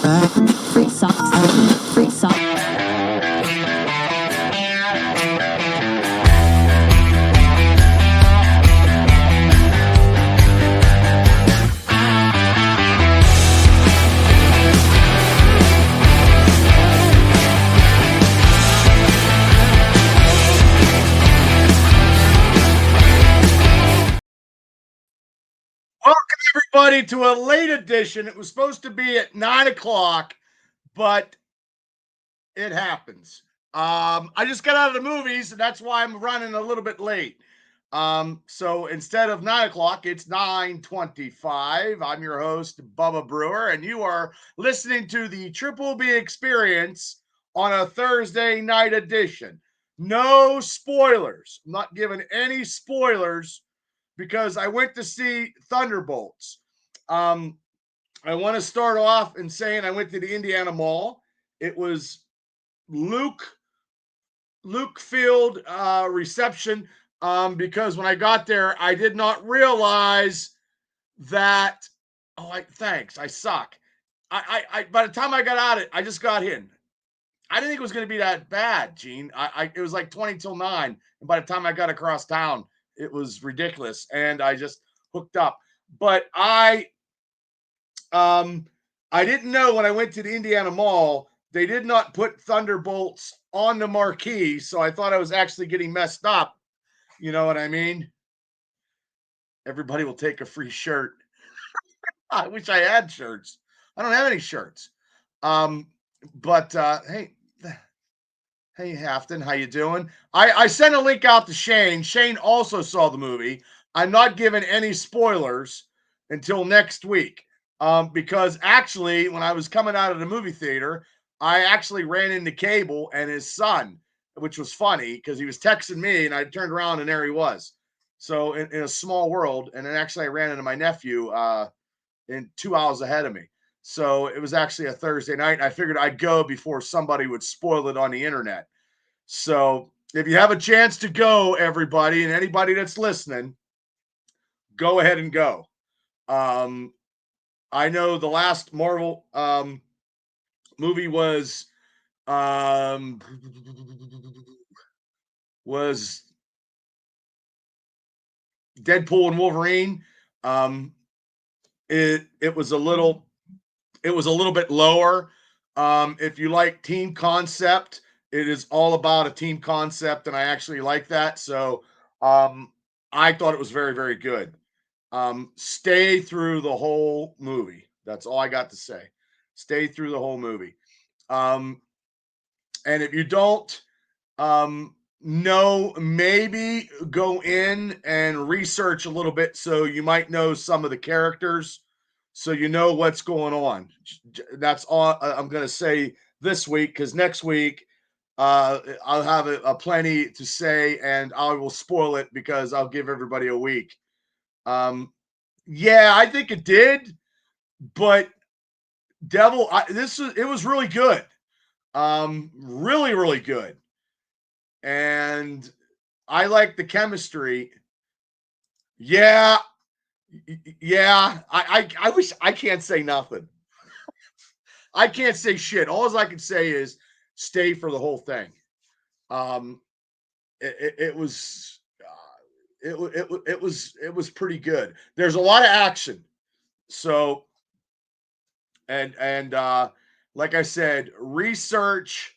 Free socks. Free socks. Welcome, everybody, to a late edition. It was supposed to be at 9 o'clock, but it happens. I just got out of the movies, and that's why I'm running a little bit late. So instead of 9 o'clock, it's 9:25. I'm your host, Bubba Brewer, and you are listening to the Triple B Experience on a Thursday night edition. No spoilers. I'm not giving any spoilers because I went to see Thunderbolts. Um, I want to start off in saying I went to the Indiana Mall. It was Luke Luke Field reception because when I got there, I did not realize that. Oh, thanks. I suck. By the time I got out it, I just got in. I didn't think it was going to be that bad, Gene. It was like 20 till 9, and by the time I got across town, it was ridiculous, and I just hooked up. But um, I didn't know when I went to the Indiana Mall, they did not put Thunderbolts on the marquee, so I thought I was actually getting messed up. You know what I mean? Everybody will take a free shirt. I wish I had shirts. I don't have any shirts. Um, but hey, Hafton, how you doing? I sent a link out to Shane. Shane also saw the movie. I'm not giving any spoilers until next week. Because actually, when I was coming out of the movie theater, I actually ran into Cable and his son, which was funny because he was texting me and I turned around and there he was. So in a small world, and then actually I ran into my nephew in 2 hours ahead of me. So it was actually a Thursday night. And I figured I'd go before somebody would spoil it on the internet. So if you have a chance to go, everybody, and anybody that's listening, go ahead and go. Um, I know the last Marvel movie um, was Deadpool and Wolverine. Um, it was a little bit lower. If you like team concept, it is all about a team concept, and I actually like that. So I thought it was very, very good. Stay through the whole movie. That's all I got to say. Stay through the whole movie. Um, and if you don't know, maybe go in and research a little bit so you might know some of the characters so you know what's going on. That's all I'm going to say this week because next week I'll have a plenty to say and I will spoil it because I'll give everybody a week. Yeah, I think it did, but it was really good. Really, really good. And I like the chemistry. Yeah, yeah. I wish I can't say nothing. I can't say shit. All I can say is stay for the whole thing. Um, it was it was pretty good. There's a lot of action. So and like I said, research.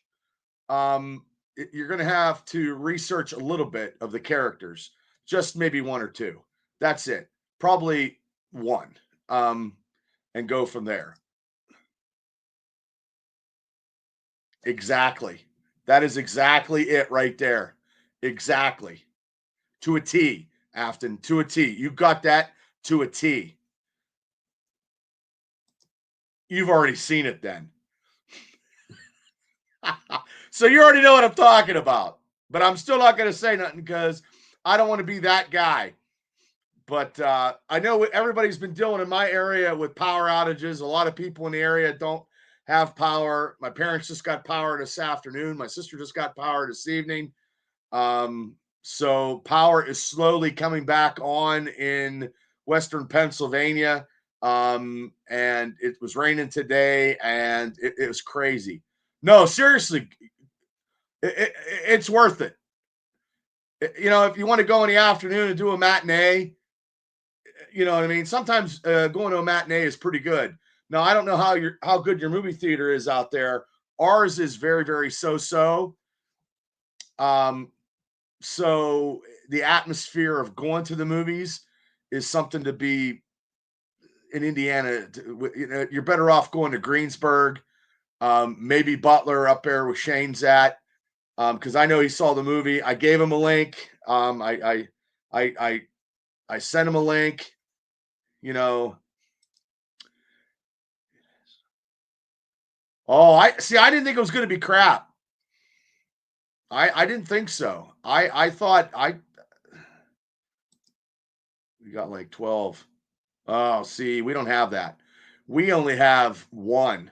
You're going to have to research a little bit of the characters, just maybe one or two. That's it. Probably one. And go from there. Exactly. That is exactly it right there. Exactly. To a T, Afton. To a T. You got that to a T. You've already seen it then. So you already know what I'm talking about. But I'm still not going to say nothing because I don't want to be that guy. But I know what everybody's been dealing in my area with power outages. A lot of people in the area don't have power. My parents just got power this afternoon. My sister just got power this evening. So power is slowly coming back on in Western Pennsylvania. And it was raining today, and it was crazy. No, seriously, it's worth it. You know, if you want to go in the afternoon and do a matinee, you know what I mean. Sometimes going to a matinee is pretty good. Now, I don't know how good your movie theater is out there. Ours is very, very so. Um, so the atmosphere of going to the movies is something to be in Indiana. You know, you're better off going to Greensburg, maybe Butler up there where Shane's at, because I know he saw the movie. I gave him a link. I sent him a link. You know, oh, I see. I didn't think it was going to be crap. I didn't think so. I thought we got like 12. Oh, see, we don't have that. We only have one.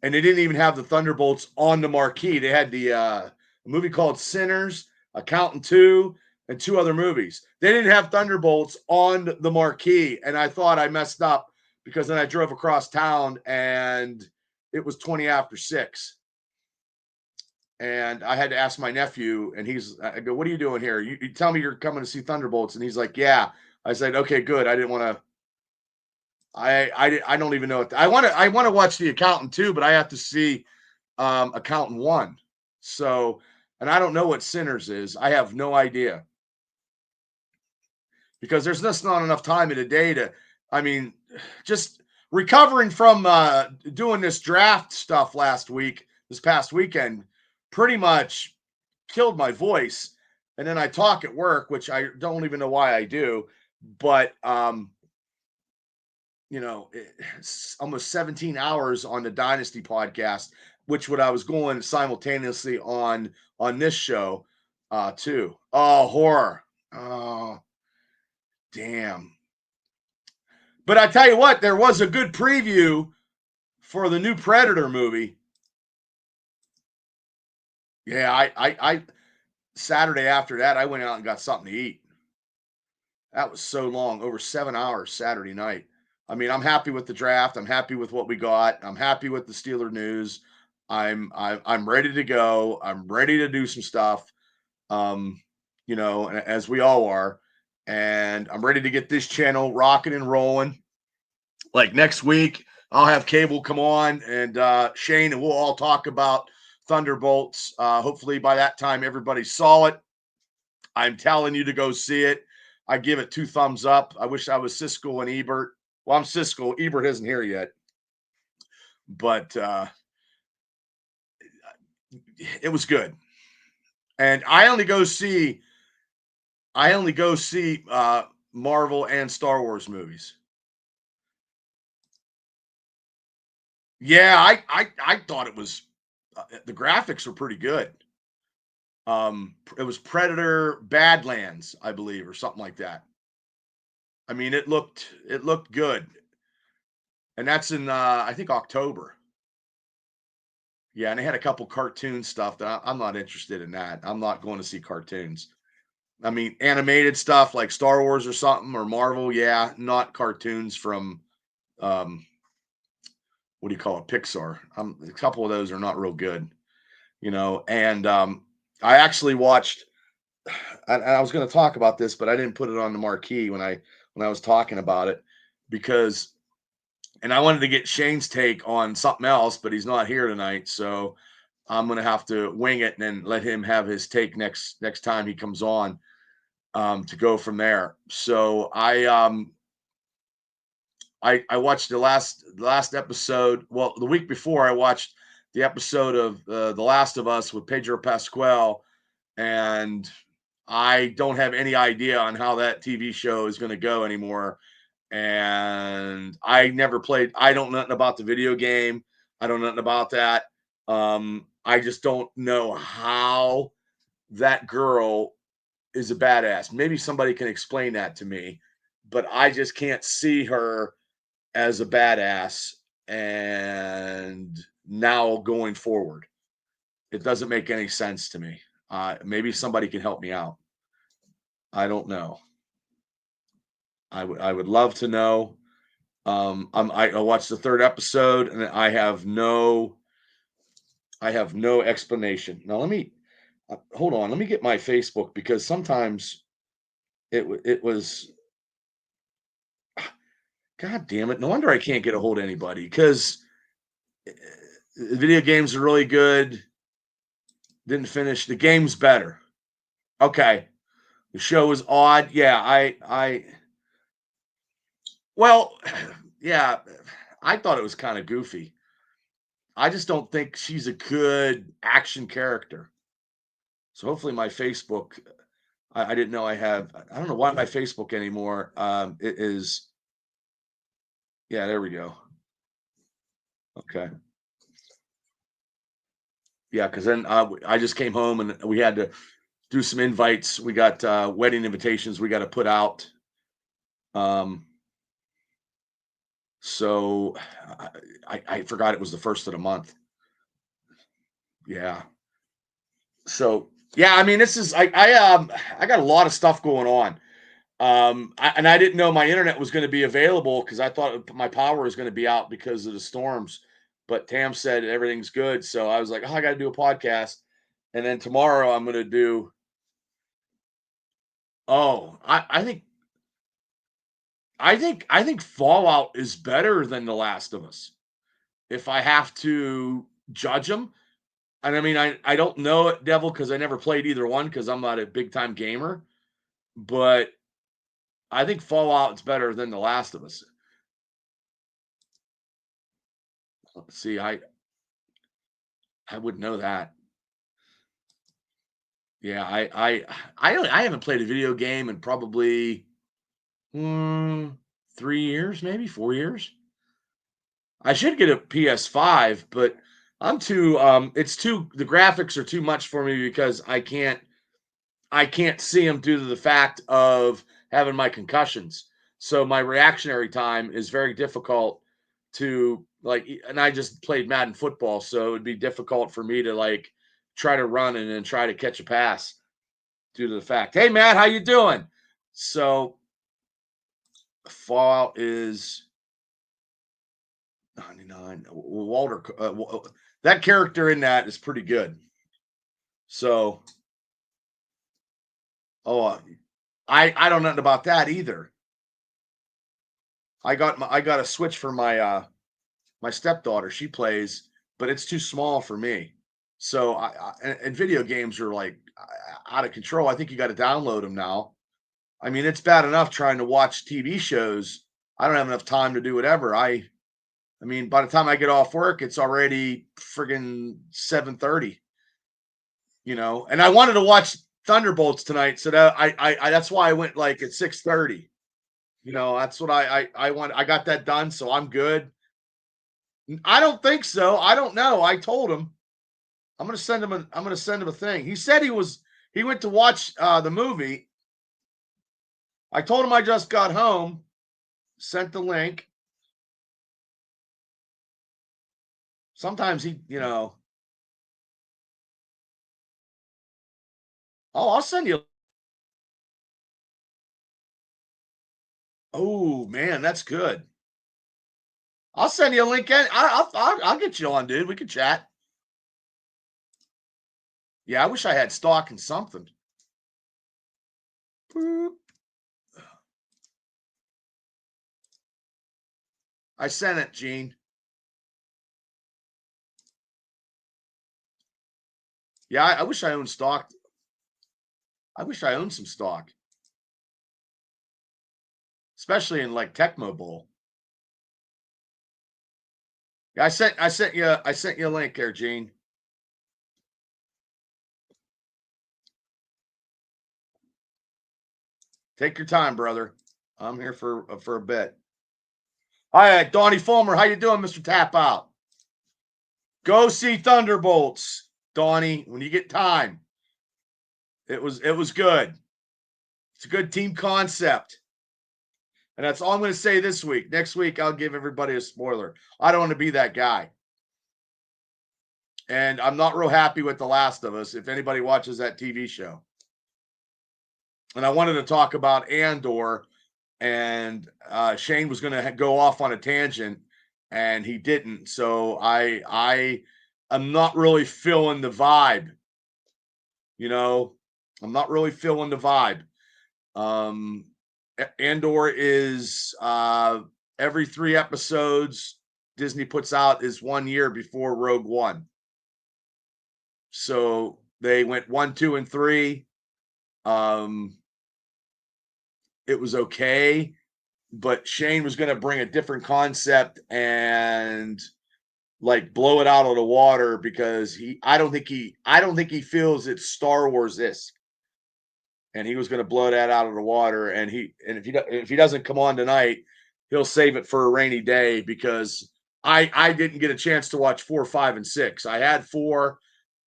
And they didn't even have the Thunderbolts on the marquee. They had the movie called Sinners, Accountant 2, and two other movies. They didn't have Thunderbolts on the marquee. And I thought I messed up because then I drove across town and it was 20 after 6. And I had to ask my nephew, and I go, "What are you doing here? You tell me you're coming to see Thunderbolts." And he's like, "Yeah." I said, "Okay, good. I didn't want to. I don't even know what I want to watch The Accountant too, but I have to see Accountant 1. So, and I don't know what Sinners is. I have no idea because there's just not enough time in a day to. I mean, just recovering from doing this draft stuff this past weekend, pretty much killed my voice. And then I talk at work, which I don't even know why I do, but you know, it's almost 17 hours on the Dynasty podcast, which what I was going simultaneously on this show too. Oh, horror. Oh, damn. But I tell you what, there was a good preview for the new Predator movie. Yeah, I Saturday after that, I went out and got something to eat. That was so long, over 7 hours Saturday night. I mean, I'm happy with the draft. I'm happy with what we got. I'm happy with the Steeler news. I'm ready to go. I'm ready to do some stuff. Um, you know, as we all are. And I'm ready to get this channel rocking and rolling. Like next week, I'll have Cable come on and Shane, and we'll all talk about Thunderbolts. Hopefully by that time everybody saw it. I'm telling you to go see it. I give it 2 thumbs up. I wish I was Siskel and Ebert. Well, I'm Siskel. Ebert isn't here yet, but it was good. And I only go see Marvel and Star Wars movies. Yeah, I thought it was the graphics were pretty good. It was Predator Badlands, I believe, or something like that. I mean, it looked good, and that's in I think October. Yeah, and they had a couple cartoon stuff that I'm not interested in that. I'm not going to see cartoons. I mean, animated stuff like Star Wars or something or Marvel, yeah, not cartoons from um, what do you call it, Pixar. A couple of those are not real good, you know. And I actually watched. And I was going to talk about this, but I didn't put it on the marquee when I was talking about it because, and I wanted to get Shane's take on something else, but he's not here tonight, so I'm gonna have to wing it and then let him have his take next time he comes on to go from there. So I watched the last episode. Well, the week before I watched the episode of The Last of Us with Pedro Pascal, and I don't have any idea on how that TV show is going to go anymore. And I never played. I don't know nothing about the video game. I don't know nothing about that. I just don't know how that girl is a badass. Maybe somebody can explain that to me, but I just can't see her as a badass. And now going forward, it doesn't make any sense to me. Maybe somebody can help me out. I don't know. I would love to know. I watched the third episode, and I have no explanation. Now let me hold on. Let me get my Facebook because sometimes it was. God damn it! No wonder I can't get a hold of anybody because video games are really good. Didn't finish. The game's better. Okay. The show is odd. Yeah, well, yeah, I thought it was kind of goofy. I just don't think she's a good action character. So hopefully my Facebook, I didn't know I have, I don't know why my Facebook anymore. It is, yeah, there we go. Okay. Yeah, because then I just came home and we had to do some invites. We got wedding invitations we got to put out. Um, so I forgot it was the first of the month. Yeah. So yeah, I mean, this is I got a lot of stuff going on. And I didn't know my internet was going to be available because I thought my power was going to be out because of the storms. But Tam said everything's good, so I was like, oh, I got to do a podcast, and then tomorrow I'm going to do. Oh, I think Fallout is better than The Last of Us. If I have to judge them, and I mean, I don't know it, Devil, because I never played either one because I'm not a big time gamer. But I think Fallout's better than The Last of Us. See, I wouldn't know that. Yeah, I haven't played a video game in probably 3 years, maybe 4 years. I should get a PS5, but I'm too it's too the graphics are too much for me because I can't see them due to the fact of having my concussions. So my reactionary time is very difficult to like, and I just played Madden football, so it would be difficult for me to like try to run and then try to catch a pass due to the fact, hey Matt, how you doing? So Fallout is 99. Walter, that character in that is pretty good. So, oh, I don't know about that either. I got a Switch for my stepdaughter. She plays, but it's too small for me. So and video games are like out of control. I think you got to download them now. I mean, it's bad enough trying to watch TV shows. I don't have enough time to do whatever. I mean, by the time I get off work, it's already friggin' 7:30. And I wanted to watch Thunderbolts tonight, so that I that's why I went like at 6:30. That's what I want. I got that done, so I'm good. I don't think so. I don't know. I told him I'm gonna send him a thing. He said he went to watch the movie. I told him I just got home, sent the link. Sometimes oh, I'll send you. Oh man, that's good. I'll send you a link. I'll get you on, dude. We can chat. Yeah, I wish I had stock in something. Boop. I sent it, Gene. Yeah, I wish I owned stock. I wish I owned some stock, especially in like Tecmo Bowl. Yeah, I sent you a link there, Gene. Take your time, brother. I'm here for a bit. Hi, Donnie Fulmer. How you doing, Mr. Tap Out? Go see Thunderbolts, Donnie, when you get time. It was good. It's a good team concept. And that's all I'm going to say this week. Next week, I'll give everybody a spoiler. I don't want to be that guy. And I'm not real happy with The Last of Us, if anybody watches that TV show. And I wanted to talk about Andor and Shane was going to go off on a tangent, and he didn't. So I am not really feeling the vibe. You know, I'm not really feeling the vibe. Andor is every 3 episodes Disney puts out is 1 year before Rogue One. So they went 1, 2, and 3. It was okay, but Shane was going to bring a different concept and like blow it out of the water because I don't think he feels it's Star Wars-esque. And he was going to blow that out of the water. And if he doesn't come on tonight, he'll save it for a rainy day because I didn't get a chance to watch 4, 5, and 6. I had 4.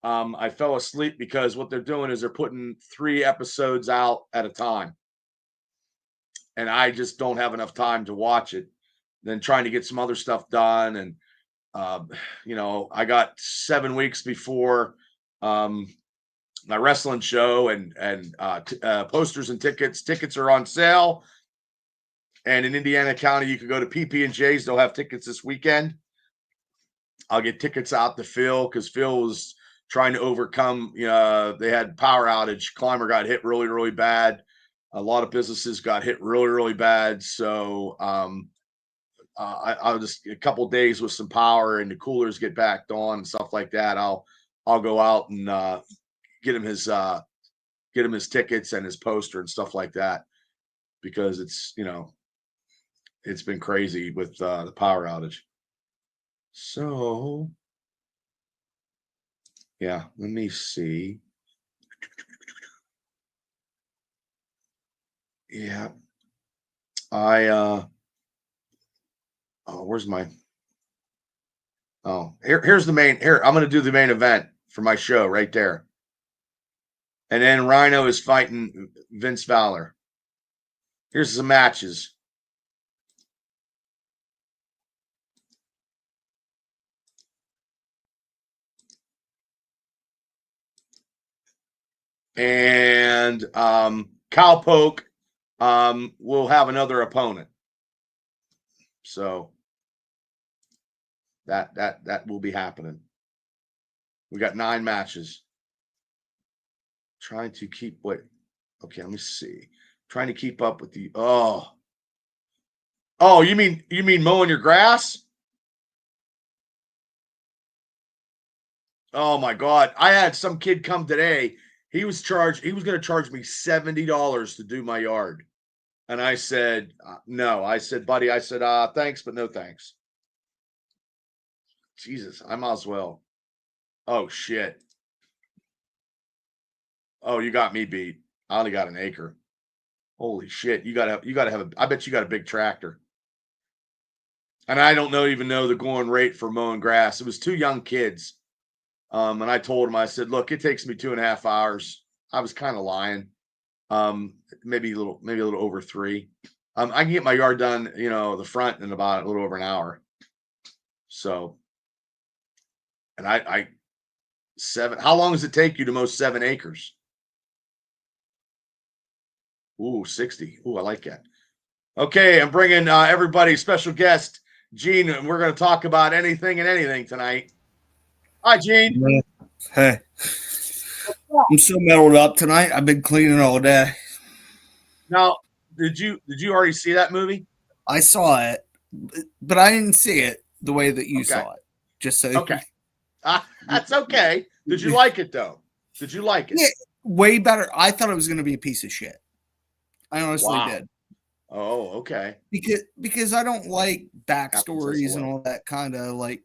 I fell asleep because what they're doing is they're putting 3 episodes out at a time, and I just don't have enough time to watch it. Then trying to get some other stuff done, and I got 7 weeks before my wrestling show, and posters and tickets. Tickets are on sale. And in Indiana County, you can go to PP&J's. They'll have tickets this weekend. I'll get tickets out to Phil because Phil was trying to overcome. They had power outage. Climber got hit really, really bad. A lot of businesses got hit really, really bad. So I'll just a couple days with some power and the coolers get back on and stuff like that. I'll go out and get him his tickets and his poster and stuff like that, because it's been crazy with the power outage. So yeah, let me see. Yeah, where's my here's the main. Here, I'm going to do the main event for my show right there. And then Rhino is fighting Vince Valor. Here's some matches. And Cowpoke will have another opponent. So that will be happening. We got 9 matches. Trying to keep okay, let me see. Trying to keep up with the you mean mowing your grass? Oh my God. I had some kid come today. He was going to charge me $70 to do my yard. And I said, no. I said, buddy, thanks, but no thanks. Jesus, I might as well. Oh shit. Oh, you got me beat. I only got an acre. Holy shit. You gotta have I bet you got a big tractor. And I don't even know the going rate for mowing grass. It was 2 young kids. And I told him, I said, look, it takes me 2.5 hours. I was kind of lying. Maybe a little over 3. I can get my yard done, the front in about a little over an hour. So, and I 7, how long does it take you to mow 7 acres? Ooh, 60. Ooh, I like that. Okay, I'm bringing everybody, special guest, Gene, and we're going to talk about anything and anything tonight. Hi, Gene. Hey, I'm so metaled up tonight. I've been cleaning all day. Now, did you already see that movie? I saw it, but I didn't see it the way that you saw it. Just so okay, that's okay. Did you like it though? Did you like it? Yeah, way better. I thought it was going to be a piece of shit. I honestly did. Oh, okay. Because I don't like backstories and all that kind of like.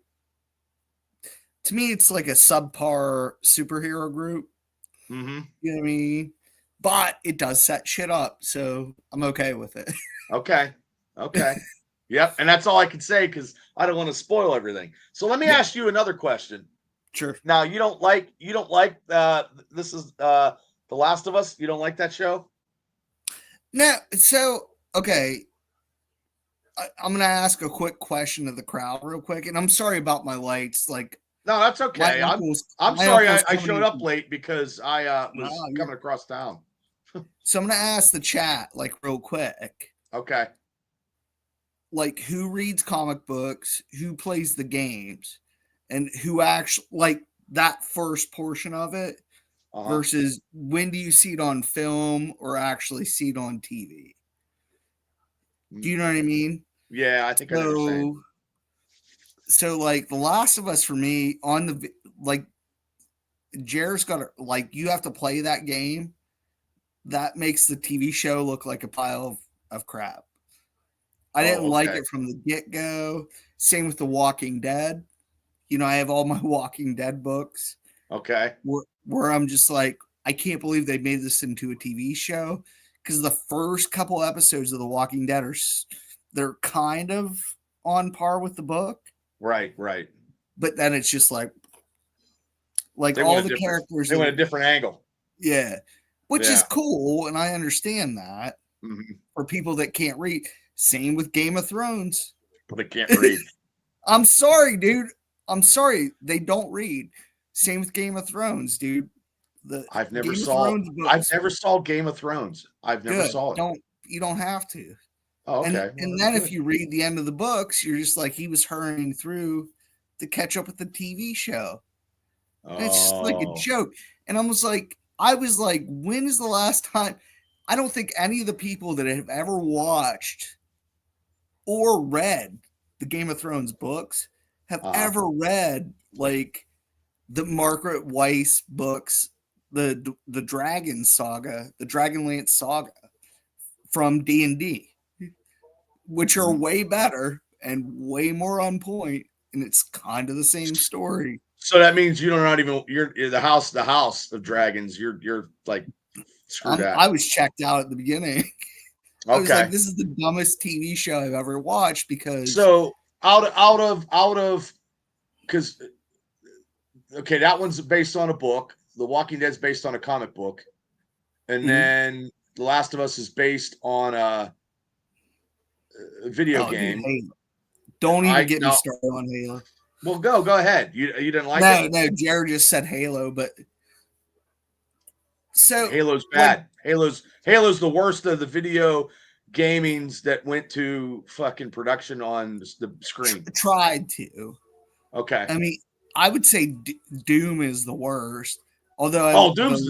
To me, it's like a subpar superhero group. Mm-hmm. You know what I mean? But it does set shit up, so I'm okay with it. Okay. Yep. And that's all I can say because I don't want to spoil everything. So let me ask you another question. Sure. Now you don't like this is The Last of Us? You don't like that show? No. So okay. I'm gonna ask a quick question to the crowd real quick, and I'm sorry about my lights. Like, no, that's okay. I'm sorry I showed up late because I was coming across town. So I'm gonna ask the chat like real quick. Okay. Like who reads comic books, who plays the games, and who actually like that first portion of it versus when do you see it on film or actually see it on TV? Do you know what I mean? Yeah, I think I know what you're saying. So like The Last of Us for me on the like Jared's got like you have to play that game. That makes the TV show look like a pile of crap. I didn't like it from the get-go. Same with The Walking Dead. You know, I have all my Walking Dead books. Okay. Where I'm just like, I can't believe they made this into a TV show because the first couple episodes of The Walking Dead they're kind of on par with the book. Right. But then it's just like all the characters. They went a different angle. Yeah. Which is cool. And I understand that for people that can't read. Same with Game of Thrones. They can't read. I'm sorry, dude. I'm sorry. They don't read. Same with Game of Thrones, dude. I've never saw Game of Thrones. I've never saw it. You don't have to. Oh, okay. And then if you read the end of the books, you're just like he was hurrying through to catch up with the TV show. And it's just like a joke. And I was like, when is the last time? I don't think any of the people that have ever watched or read the Game of Thrones books have ever read like the Margaret Weiss books, the Dragon Saga, the Dragonlance Saga from D&D, which are way better and way more on point, and it's kind of the same story. So that means you're the house of dragons. You're like screwed out. I was checked out at the beginning. I was like, this is the dumbest TV show I've ever watched because out of because that one's based on a book. The Walking Dead's based on a comic book, and then The Last of Us is based on a video game. Dude, don't even get me started on Halo. Well, go ahead. You didn't like it? No. Jared just said Halo, but so Halo's bad. Halo's the worst of the video gamings that went to fucking production on the screen. Tried to. Okay. I mean, I would say Doom is the worst. Although Doom's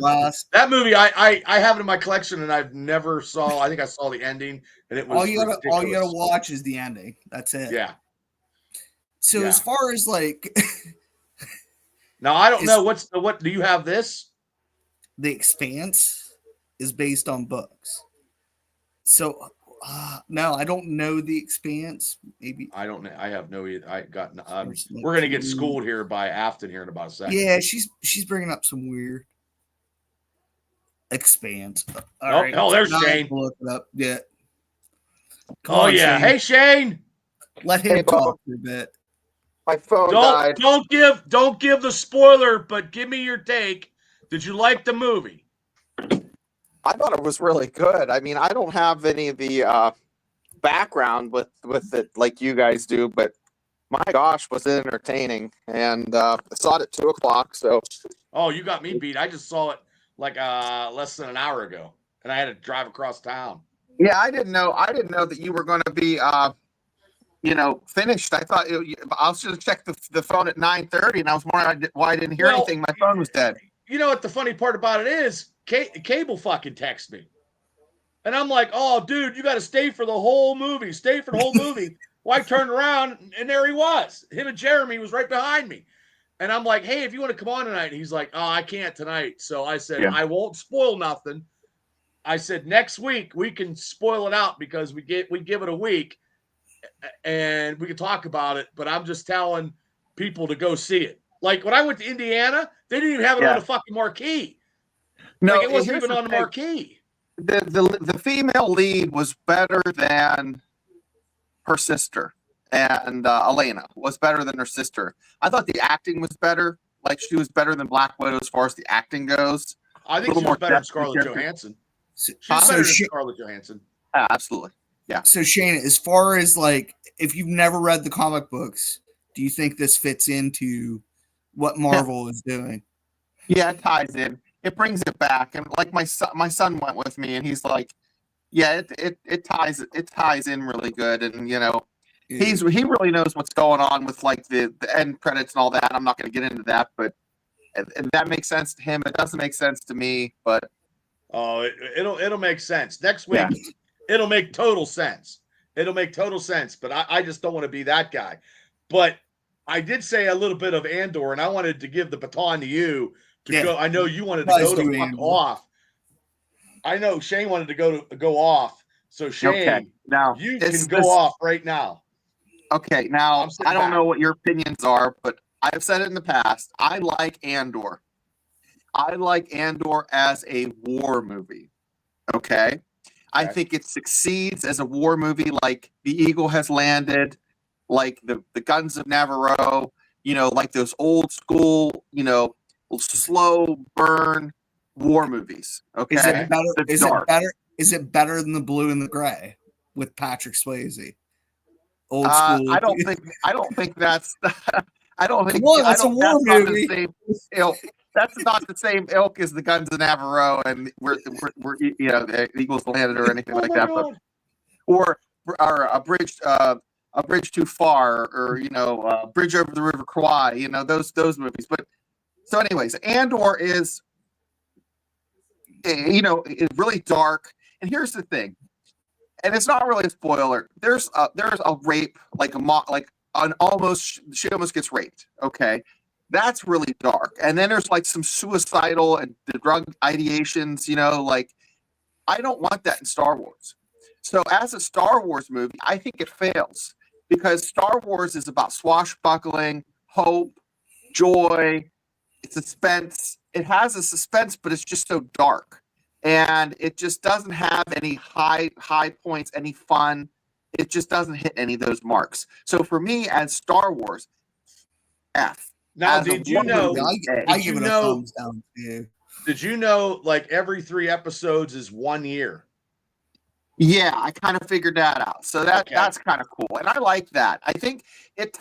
that movie. I have it in my collection and I've never saw. I think I saw the ending and it was all you gotta watch is the ending. That's it. Yeah. So as far as like, now I don't know what do you have this? The Expanse is based on books. So no, I don't know The Expanse. Maybe I don't know. I have no. We're gonna get schooled here by Afton here in about a second. Yeah, she's bringing up some weird Expanse. Right. Oh, there's Shane. Look it up. Yeah. On, yeah. Shane. Hey, Shane. Let him talk for a bit. My phone died. Don't give the spoiler, but give me your take. Did you like the movie? I thought it was really good. I mean, I don't have any of the background with it like you guys do, but my gosh, was it entertaining. And I saw it at 2:00. So, you got me beat. I just saw it like less than an hour ago, and I had to drive across town. Yeah, I didn't know that you were going to be finished. I thought I was just check the phone at 9:30, and I was wondering why I didn't hear anything. My phone was dead. You know what the funny part about it is? Cable fucking texted me. And I'm like, oh, dude, you got to stay for the whole movie. Stay for the whole movie. Well, I turned around, and there he was. Him and Jeremy was right behind me. And I'm like, hey, if you want to come on tonight. He's like, oh, I can't tonight. So I said, I won't spoil nothing. I said, next week, we can spoil it out because we give it a week, and we can talk about it. But I'm just telling people to go see it. Like, when I went to Indiana, they didn't even have it on the fucking marquee. No, it wasn't even on the marquee. The female lead was better than her sister, and Elena was better than her sister. I thought the acting was better. Like, she was better than Black Widow as far as the acting goes. I think she was better than Scarlett Johansson. She's better than Scarlett Johansson. Absolutely. Yeah. So, Shane, as far as like, if you've never read the comic books, do you think this fits into what Marvel is doing? Yeah, it ties in. It brings it back. And like my son went with me, and he's like, Yeah, it ties in really good, and you know, Yeah. he really knows what's going on with like the end credits and all that. I'm not going to get into that, but and that makes sense to him. It doesn't make sense to me, but Oh, it'll make sense next yeah. week. It'll make total sense. It'll make total sense. But I just don't want to be that guy. But I did say a little bit of Andor, and I wanted to give the baton to you to Yeah. go. I know you wanted to Guys go to do fuck Andor. off. I know Shane wanted to go off. So Shane, Okay, now you it's can go this. off right now. Okay, now I'm sitting I don't back. know what your opinions are, but I've said it in the past. I like Andor. I like Andor as a war movie. Okay. I Okay. think it succeeds as a war movie, like The Eagle Has Landed, like the Guns of Navarro, you know, like those old school, you know, slow burn war movies. Okay. Is it better? It's Is dark. it better? Is it better than the Blue and the Gray with Patrick Swayze? Old school. I don't think that's I don't Come think on, I that's a don't war that's not the movie. same ilk. That's not the same ilk as the Guns of Navarro and we're you know the Eagles Landed or anything Oh like my that, but God. or a bridge too far, or you know, bridge over the river Kwai, you know, those movies. But so, anyways, Andor is, you know, it's really dark. And here's the thing, and it's not really a spoiler. There's a rape, like like an almost she almost gets raped. Okay, that's really dark. And then there's like some suicidal and the drug ideations. You know, like I don't want that in Star Wars. So as a Star Wars movie, I think it fails because Star Wars is about swashbuckling, hope, joy, suspense. It has a suspense, but it's just so dark. And it just doesn't have any high points, any fun. It just doesn't hit any of those marks. So for me, as Star Wars, F. Now, As a did you war know? movie, A. I Did give you it a know? thumbs down too. Did you know? Like every 3 episodes is 1 year. Yeah, I kind of figured that out. So Okay. that's kind of cool, and I like that. I think it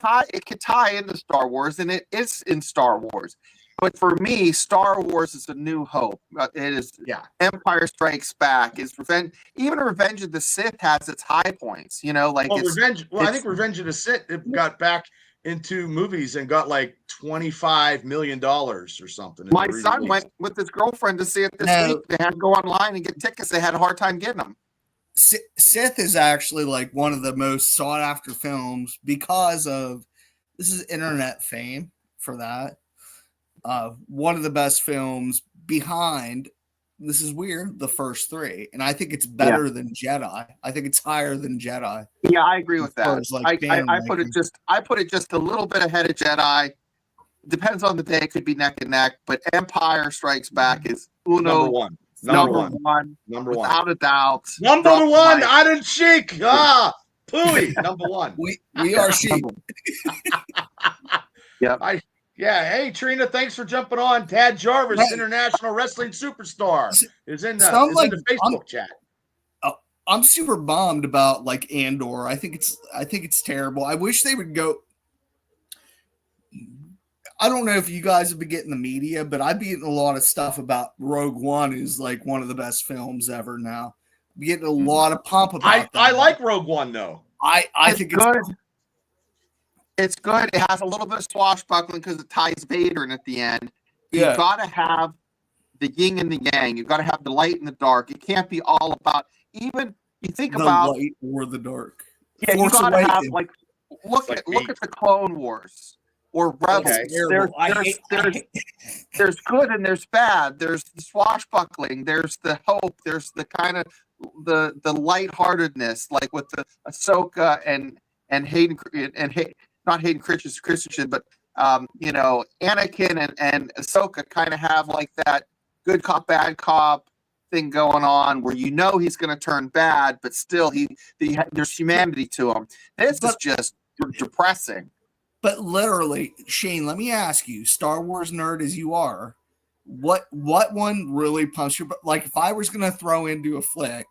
could tie into Star Wars, and it is in Star Wars. But for me, Star Wars is a New Hope. It is Yeah. Empire Strikes Back. It's Revenge. Even Revenge of the Sith has its high points. You know, like Well, it's Revenge. Well, I it's think Revenge of the Sith it got back into movies and got like $25 million or something. in my the son re-release. went with his girlfriend to see it this No. week. They had to go online and get tickets. They had a hard time getting them. Sith is actually like one of the most sought after films because of this is internet fame for that. One of the best films behind this is weird, the first 3. And I think it's better than Jedi. I think it's higher than Jedi. Yeah, I agree with As far that. as, like, I put it just a little bit ahead of Jedi. Depends on the day; it could be neck and neck. But Empire Strikes Back is Number uno one. number one, Number one. without a doubt. Number Drop the one. mic. I didn't shake. Pooey. Number one. We are sheep. Yep. Yeah. Hey, Trina. Thanks for jumping on. Tad Jarvis, Hey. international wrestling superstar, is in the Sound like the Facebook chat. I'm super bummed about like Andor. I think it's terrible. I wish they would go. I don't know if you guys have been getting the media, but I've been getting a lot of stuff about Rogue One is like one of the best films ever now. I'm getting a lot of pump about that. I like Rogue One though. I think it's good. It's good. It has a little bit of swashbuckling because it ties Vader in at the end. Yeah. You got to have the yin and the yang. You got to have the light and the dark. It can't be all about even. You think the about light or the dark. yeah. Force You got to have Awakens. like look Like at the Clone Wars or Rebels. Okay. There's good and there's bad. There's the swashbuckling. There's the hope. There's the kind of the lightheartedness, like with the Ahsoka and Hayden not Hayden Christensen, but you know, Anakin and Ahsoka kind of have like that good cop bad cop thing going on where you know he's going to turn bad, but still there's humanity to him. This is just depressing. But literally, Shane, let me ask you, Star Wars nerd as you are, what one really pumps your butt? Like if I was gonna throw into a flick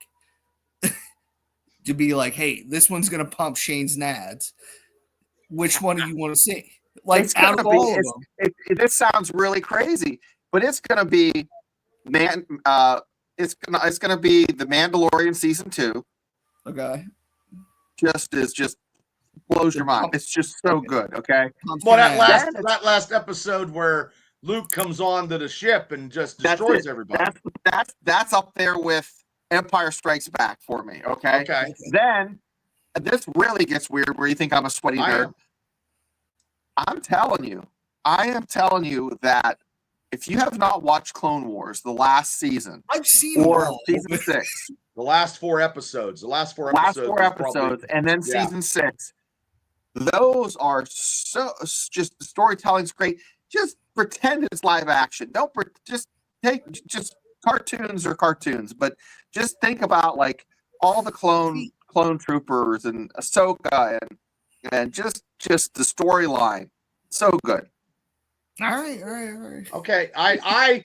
to be like, hey, this one's gonna pump Shane's nads, which one do you want to see? Like It's out gonna of be, all of them. this sounds really crazy, but it's gonna be it's gonna be The Mandalorian season 2. Okay. Just blows your mind. It's just so good. Okay. Well, that last episode where Luke comes on to the ship and just destroys everybody. That's up there with Empire Strikes Back for me. Okay. Then this really gets weird where you think I'm a sweaty nerd. I am telling you that if you have not watched Clone Wars, the last season, I've seen or season 6, the last 4 episodes, and then season 6, those are just the storytelling's great. Just pretend it's live action. Don't just cartoons, but just think about like all the clone troopers and Ahsoka and just the storyline. So good. All right. Okay, I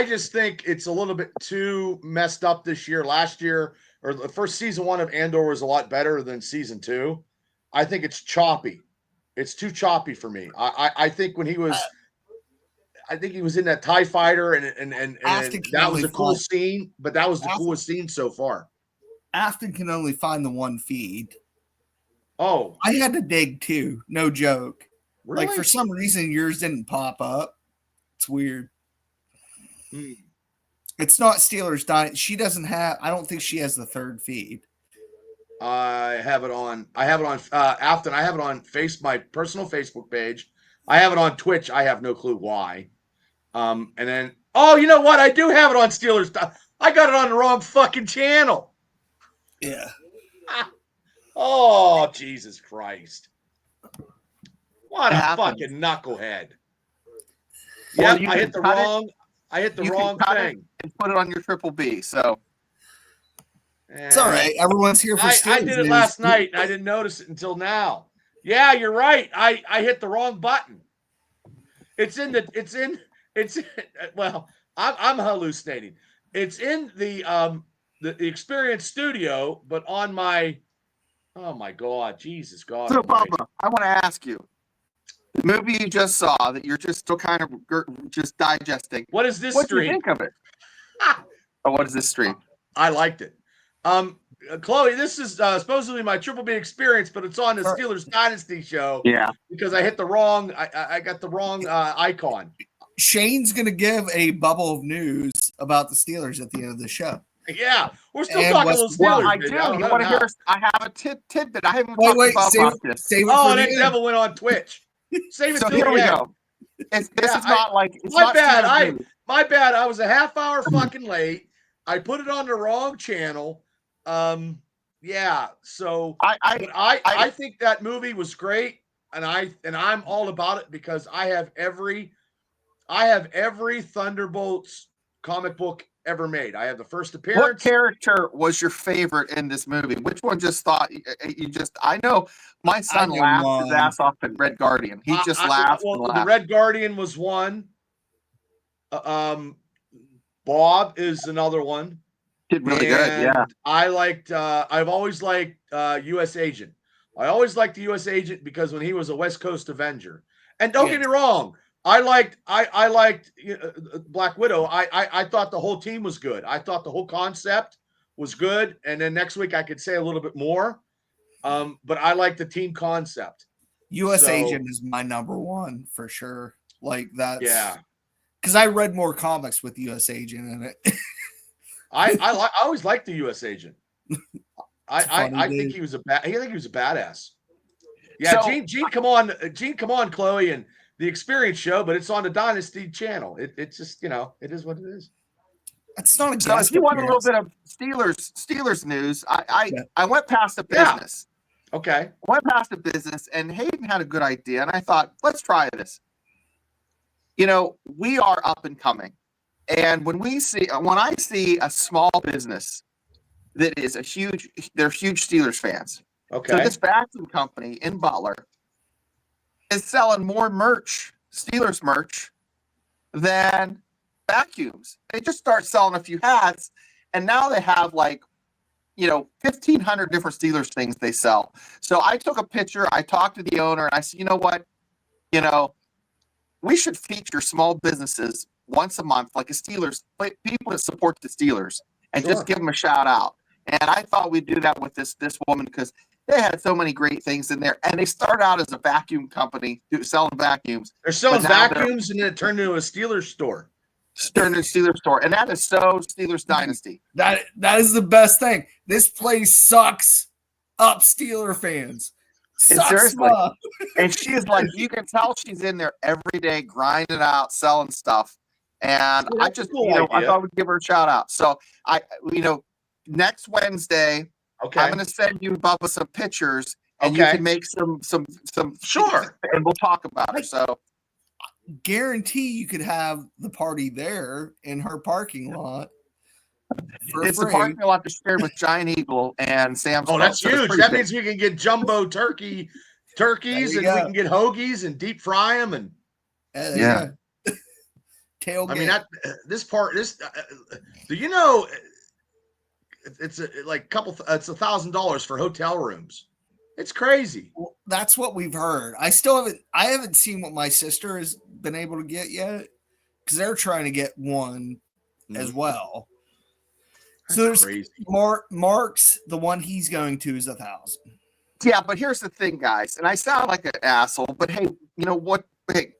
just think it's a little bit too messed up this year. Last year, or the first season 1 of Andor was a lot better than season 2. I think it's choppy. It's too choppy for me. I think when he was, in that TIE fighter and that was a cool scene, but that was the coolest scene so far. Afton can only find the one feed. Oh, I had to dig too. No joke. Really? Like for some reason yours didn't pop up. It's weird. It's not Steelers Dynasty. She doesn't have. I don't think she has the third feed. I have it on Afton. I have it on my personal Facebook page. I have it on Twitch. I have no clue why. And then, you know what? I do have it on Steelers. I got it on the wrong fucking channel. Yeah. Oh, Jesus Christ. What a fucking knucklehead. Well, I hit the wrong thing. And put it on your triple B, so. It's all right. Everyone's here for Steelers I did it last night, and I didn't notice it until now. Yeah, you're right. I hit the wrong button. Well, I'm hallucinating. It's in the Experience Studio, but on my, oh my God, Jesus God. So, Bubba, I want to ask you, the movie you just saw that you're just still kind of just digesting. What is this stream? What do you think of it? What is this stream? I liked it. Chloe, this is supposedly my Triple B experience, but it's on the Steelers Dynasty show. Yeah. Because I hit the wrong, I got the wrong icon. Shane's going to give a bubble of news about the Steelers at the end of the show. Yeah. We're still talking a little Steelers. Well, I do. You want to hear? I have a tidbit. I haven't talked about this. That devil went on Twitch. Save it so till here we end. go. This is not like it's my not bad. My bad. I was a half hour fucking late. I put it on the wrong channel. Yeah. So I think that movie was great, and I'm all about it because I have every Thunderbolts comic book ever made. I have the first appearance. What character was your favorite in this movie? Which one just thought you just? I know my son laughed his ass off at Red Guardian. He just laughed. Well, and laughed. The Red Guardian was one. Bob is another one. Did really good, yeah. I liked. I've always liked U.S. Agent. I always liked the U.S. Agent because when he was a West Coast Avenger. And don't get me wrong, I liked Black Widow. I thought the whole team was good. I thought the whole concept was good. And then next week I could say a little bit more. But I like the team concept. U.S. Agent is my number one for sure. Like that's because I read more comics with U.S. Agent in it. I always liked the U.S. Agent. I think he was a badass. Yeah, so, Gene, come on, Chloe, and the Experience show, but it's on the Dynasty channel. It's just it is what it is. It's not a so if you want a little bit of Steelers news, I went past the business. Yeah. Okay. I went past the business, and Hayden had a good idea, and I thought, let's try this. We are up and coming. And when I see a small business that is they're huge Steelers fans. Okay. So this vacuum company in Butler is selling more merch, Steelers merch, than vacuums. They just start selling a few hats, and now they have 1,500 different Steelers things they sell. So I took a picture, I talked to the owner, and I said, you know what? We should feature small businesses once a month, like a Steelers, people that support the Steelers, and Sure. just give them a shout out. And I thought we'd do that with this woman because they had so many great things in there. And they start out as a vacuum company selling vacuums. They're selling but now vacuums, and then it turned into a Steelers store. Turned into a Steelers store. And that is so Steelers dynasty. That is the best thing. This place sucks up Steeler fans. Sucks seriously. up. And she is like, you can tell she's in there every day, grinding out, selling stuff. And Yeah, I just, cool I idea. thought we'd give her a shout out. So next Wednesday, Okay. I'm going to send you, Bubba, some pictures, and you Okay. can make some. Sure. And we'll talk about it. So Guarantee you could have the party there in her parking lot. it's the parking lot that's shared with Giant Eagle and Sam's. Oh, that's Club, so it's huge. pretty That big. means we can get jumbo turkeys, and we go. can get hoagies and deep fry them. And Yeah. Tailgate. I mean, do you know? It's it's $1,000 for hotel rooms. It's crazy. Well, that's what we've heard. I haven't seen what my sister has been able to get yet because they're trying to get one as well. So there's crazy. Mark's the one he's going to is 1,000. Yeah, but here's the thing, guys, and I sound like an asshole, but hey, you know what? Hey,